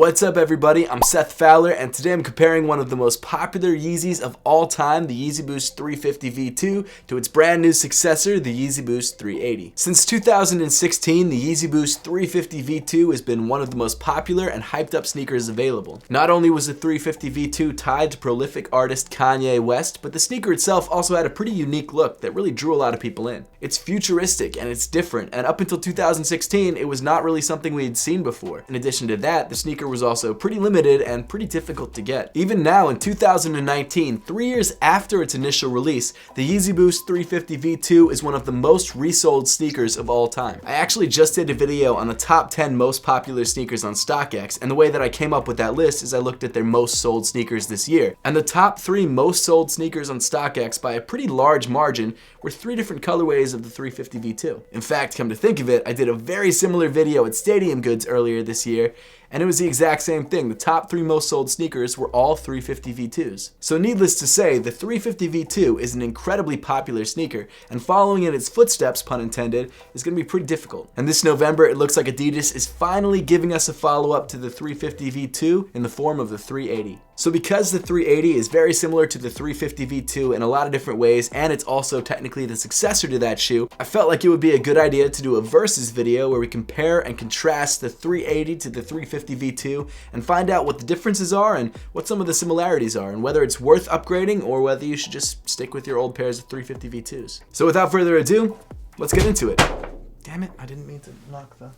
What's up everybody, I'm Seth Fowler and today I'm comparing one of the most popular Yeezys of all time, the Yeezy Boost 350 V2, to its brand new successor, the Yeezy Boost 380. Since 2016, the Yeezy Boost 350 V2 has been one of the most popular and hyped up sneakers available. Not only was the 350 V2 tied to prolific artist Kanye West, but the sneaker itself also had a pretty unique look that really drew a lot of people in. It's futuristic and it's different, and up until 2016, it was not really something we had seen before. In addition to that, the sneaker was also pretty limited and pretty difficult to get. Even now in 2019, 3 years after its initial release, the Yeezy Boost 350 V2 is one of the most resold sneakers of all time. I actually just did a video on the top 10 most popular sneakers on StockX, and the way that I came up with that list is I looked at their most sold sneakers this year. And the top 3 most sold sneakers on StockX by a pretty large margin were 3 different colorways of the 350 V2. In fact, come to think of it, I did a very similar video at Stadium Goods earlier this year, and it was the exact same thing. The top 3 most sold sneakers were all 350 V2s. So needless to say, the 350 V2 is an incredibly popular sneaker, and following in its footsteps, pun intended, is going to be pretty difficult. And this November, it looks like Adidas is finally giving us a follow-up to the 350 V2 in the form of the 380. So because the 380 is very similar to the 350 V2 in a lot of different ways, and it's also technically the successor to that shoe, I felt like it would be a good idea to do a versus video where we compare and contrast the 380 to the 350 V2 and find out what the differences are and what some of the similarities are, and whether it's worth upgrading or whether you should just stick with your old pairs of 350 V2s. So without further ado, let's get into it. Damn it, I didn't mean to knock the...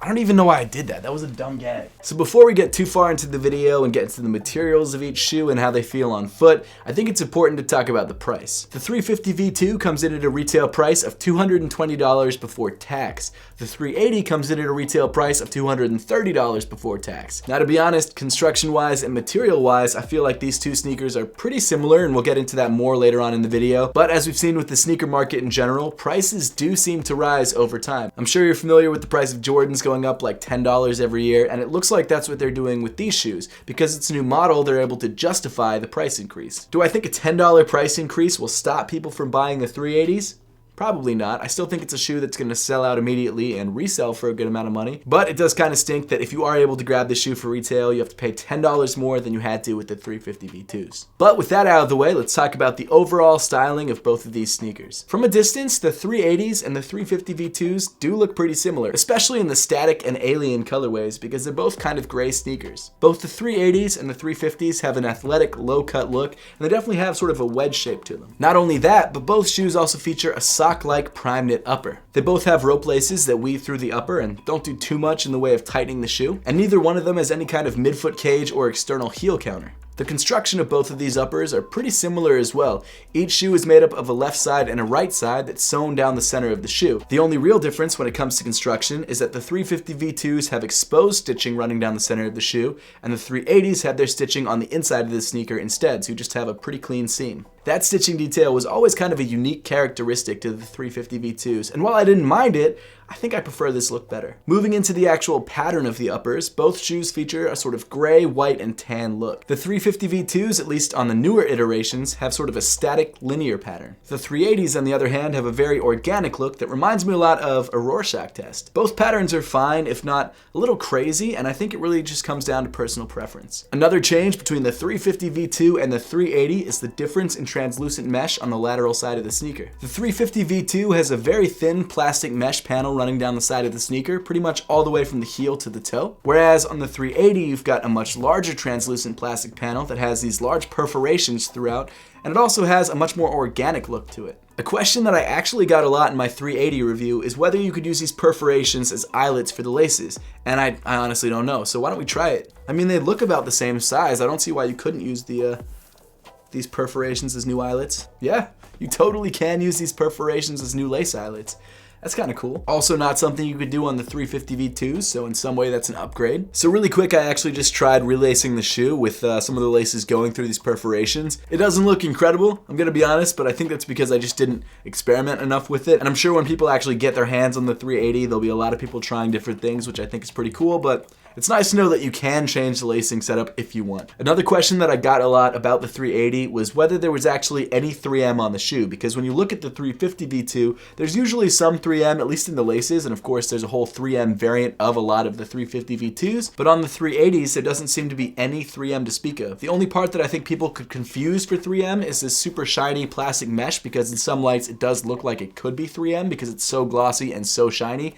I don't even know why I did that. That was a dumb gag. So before we get too far into the video and get into the materials of each shoe and how they feel on foot, I think it's important to talk about the price. The 350 V2 comes in at a retail price of $220 before tax. The 380 comes in at a retail price of $230 before tax. Now to be honest, construction-wise and material-wise, I feel like these two sneakers are pretty similar, and we'll get into that more later on in the video. But as we've seen with the sneaker market in general, prices do seem to rise over time. I'm sure you're familiar with the price of Jordans going up like $10 every year, and it looks like that's what they're doing with these shoes. Because it's a new model, they're able to justify the price increase. Do I think a $10 price increase will stop people from buying the 380s? Probably not. I still think it's a shoe that's going to sell out immediately and resell for a good amount of money. But it does kind of stink that if you are able to grab this shoe for retail, you have to pay $10 more than you had to with the 350 V2s. But with that out of the way, let's talk about the overall styling of both of these sneakers. From a distance, the 380s and the 350 V2s do look pretty similar, especially in the static and alien colorways, because they're both kind of gray sneakers. Both the 380s and the 350s have an athletic, low-cut look, and they definitely have sort of a wedge shape to them. Not only that, but both shoes also feature a sock-like prime knit upper. They both have rope laces that weave through the upper and don't do too much in the way of tightening the shoe, and neither one of them has any kind of midfoot cage or external heel counter. The construction of both of these uppers are pretty similar as well. Each shoe is made up of a left side and a right side that's sewn down the center of the shoe. The only real difference when it comes to construction is that the 350 V2s have exposed stitching running down the center of the shoe, and the 380s have their stitching on the inside of the sneaker instead, so you just have a pretty clean seam. That stitching detail was always kind of a unique characteristic to the 350 V2s, and while I didn't mind it, I think I prefer this look better. Moving into the actual pattern of the uppers, both shoes feature a sort of gray, white, and tan look. The 350 V2s, at least on the newer iterations, have sort of a static, linear pattern. The 380s, on the other hand, have a very organic look that reminds me a lot of a Rorschach test. Both patterns are fine, if not a little crazy, and I think it really just comes down to personal preference. Another change between the 350 V2 and the 380 is the difference in translucent mesh on the lateral side of the sneaker. The 350 V2 has a very thin plastic mesh panel running down the side of the sneaker, pretty much all the way from the heel to the toe. Whereas on the 380, you've got a much larger translucent plastic panel that has these large perforations throughout, and it also has a much more organic look to it. A question that I actually got a lot in my 380 review is whether you could use these perforations as eyelets for the laces, and I honestly don't know, so why don't we try it? I mean, they look about the same size. I don't see why you couldn't use these perforations as new eyelets. Yeah, you totally can use these perforations as new lace eyelets. That's kind of cool. Also not something you could do on the 350 V2s, so in some way that's an upgrade. So really quick, I actually just tried relacing the shoe with some of the laces going through these perforations. It doesn't look incredible, I'm gonna be honest, but I think that's because I just didn't experiment enough with it. And I'm sure when people actually get their hands on the 380, there'll be a lot of people trying different things, which I think is pretty cool, but It's nice to know that you can change the lacing setup if you want. Another question that I got a lot about the 380 was whether there was actually any 3M on the shoe, because when you look at the 350 V2, there's usually some 3M, at least in the laces, and of course there's a whole 3M variant of a lot of the 350 V2s, but on the 380s there doesn't seem to be any 3M to speak of. The only part that I think people could confuse for 3M is this super shiny plastic mesh, because in some lights it does look like it could be 3M because it's so glossy and so shiny.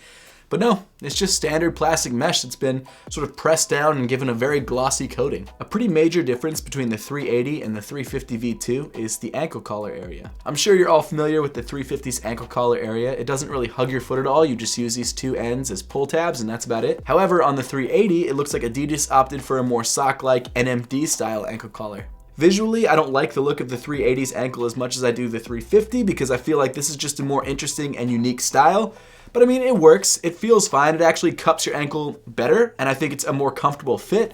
But no, it's just standard plastic mesh that's been sort of pressed down and given a very glossy coating. A pretty major difference between the 380 and the 350 V2 is the ankle collar area. I'm sure you're all familiar with the 350's ankle collar area. It doesn't really hug your foot at all. You just use these two ends as pull tabs and that's about it. However, on the 380, it looks like Adidas opted for a more sock-like NMD style ankle collar. Visually, I don't like the look of the 380's ankle as much as I do the 350 because I feel like this is just a more interesting and unique style. But I mean, it works, it feels fine, it actually cups your ankle better, and I think it's a more comfortable fit,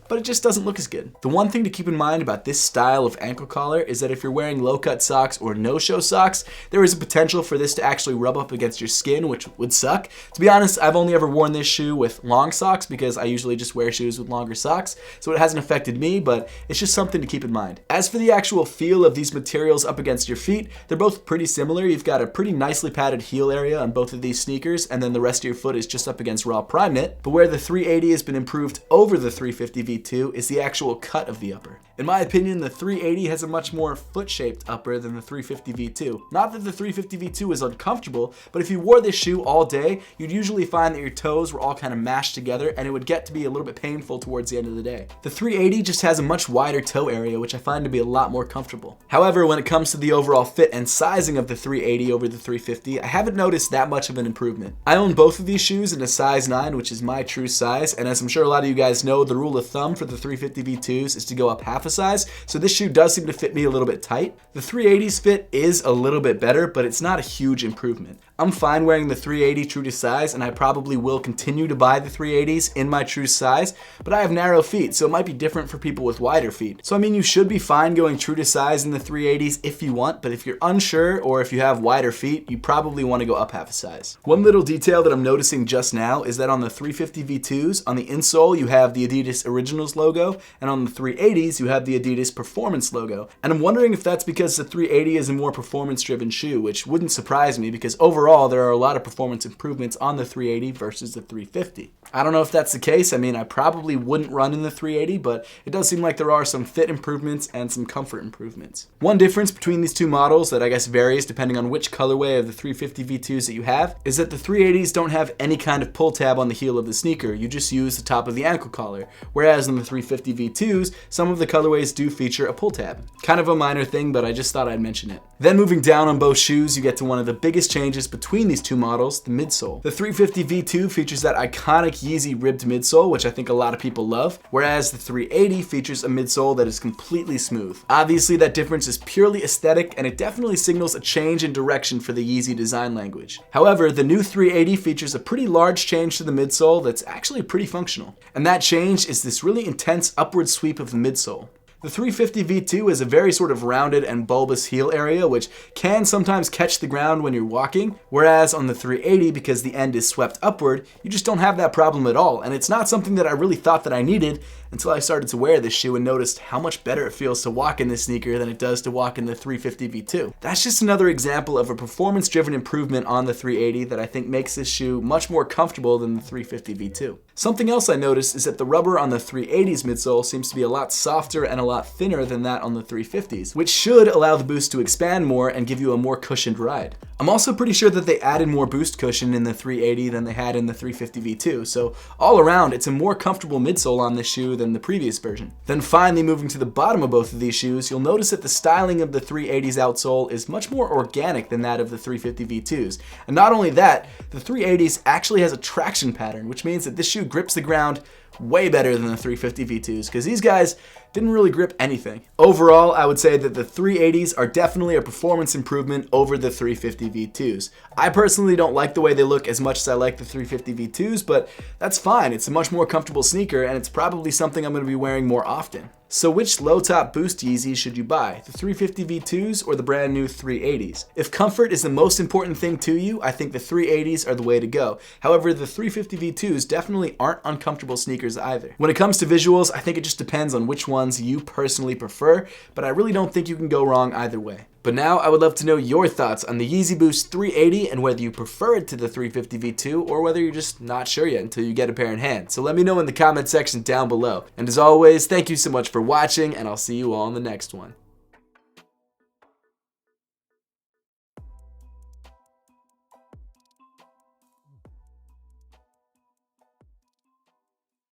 but it just doesn't look as good. The one thing to keep in mind about this style of ankle collar is that if you're wearing low-cut socks or no-show socks, there is a potential for this to actually rub up against your skin, which would suck. To be honest, I've only ever worn this shoe with long socks because I usually just wear shoes with longer socks, so it hasn't affected me, but it's just something to keep in mind. As for the actual feel of these materials up against your feet, they're both pretty similar. You've got a pretty nicely padded heel area on both of these sneakers, and then the rest of your foot is just up against raw prime knit, but where the 380 has been improved over the 350 V2 is the actual cut of the upper. In my opinion, the 380 has a much more foot-shaped upper than the 350 V2. Not that the 350 V2 is uncomfortable, but if you wore this shoe all day, you'd usually find that your toes were all kind of mashed together and it would get to be a little bit painful towards the end of the day. The 380 just has a much wider toe area, which I find to be a lot more comfortable. However, when it comes to the overall fit and sizing of the 380 over the 350, I haven't noticed that much of an improvement. I own both of these shoes in a size 9, which is my true size, and as I'm sure a lot of you guys know, the rule of thumb for the 350 V2s is to go up half a size, so this shoe does seem to fit me a little bit tight. The 380's fit is a little bit better, but it's not a huge improvement. I'm fine wearing the 380 true to size, and I probably will continue to buy the 380s in my true size, but I have narrow feet, so it might be different for people with wider feet. So I mean, you should be fine going true to size in the 380s if you want, but if you're unsure or if you have wider feet, you probably want to go up half a size. One little detail that I'm noticing just now is that on the 350 V2s, on the insole you have the Adidas Originals logo, and on the 380s you have the Adidas Performance logo. And I'm wondering if that's because the 380 is a more performance-driven shoe, which wouldn't surprise me because overall there are a lot of performance improvements on the 380 versus the 350. I don't know if that's the case. I mean, I probably wouldn't run in the 380, but it does seem like there are some fit improvements and some comfort improvements. One difference between these two models that I guess varies depending on which colorway of the 350 V2s that you have is that the 380s don't have any kind of pull tab on the heel of the sneaker. You just use the top of the ankle collar, whereas on the 350 V2s, some of the colorways do feature a pull tab. Kind of a minor thing, but I just thought I'd mention it. Then moving down on both shoes, you get to one of the biggest changes between these two models, the midsole. The 350 V2 features that iconic Yeezy ribbed midsole, which I think a lot of people love, whereas the 380 features a midsole that is completely smooth. Obviously, that difference is purely aesthetic, and it definitely signals a change in direction for the Yeezy design language. However, the new 380 features a pretty large change to the midsole that's actually pretty functional. And that change is this really intense upward sweep of the midsole. The 350 V2 is a very sort of rounded and bulbous heel area, which can sometimes catch the ground when you're walking, whereas on the 380, because the end is swept upward, you just don't have that problem at all, and it's not something that I really thought that I needed until I started to wear this shoe and noticed how much better it feels to walk in this sneaker than it does to walk in the 350 V2. That's just another example of a performance-driven improvement on the 380 that I think makes this shoe much more comfortable than the 350 V2. Something else I noticed is that the rubber on the 380's midsole seems to be a lot softer and a lot thinner than that on the 350's, which should allow the boost to expand more and give you a more cushioned ride. I'm also pretty sure that they added more boost cushion in the 380 than they had in the 350 V2, so all around it's a more comfortable midsole on this shoe than the previous version. Then finally, moving to the bottom of both of these shoes, you'll notice that the styling of the 380's outsole is much more organic than that of the 350 V2's. And not only that, the 380's actually has a traction pattern, which means that this shoe grips the ground way better than the 350 V2s, because these guys didn't really grip anything. Overall, I would say that the 380s are definitely a performance improvement over the 350 V2s. I personally don't like the way they look as much as I like the 350 V2s, but that's fine. It's a much more comfortable sneaker, and it's probably something I'm going to be wearing more often. So which low-top Boost Yeezys should you buy, the 350 V2s or the brand new 380s? If comfort is the most important thing to you, I think the 380s are the way to go. However, the 350 V2s definitely aren't uncomfortable sneakers sneakers either. When it comes to visuals, I think it just depends on which ones you personally prefer, but I really don't think you can go wrong either way. But now I would love to know your thoughts on the Yeezy Boost 380 and whether you prefer it to the 350 V2 or whether you're just not sure yet until you get a pair in hand. So let me know in the comment section down below. And as always, thank you so much for watching, and I'll see you all in the next one.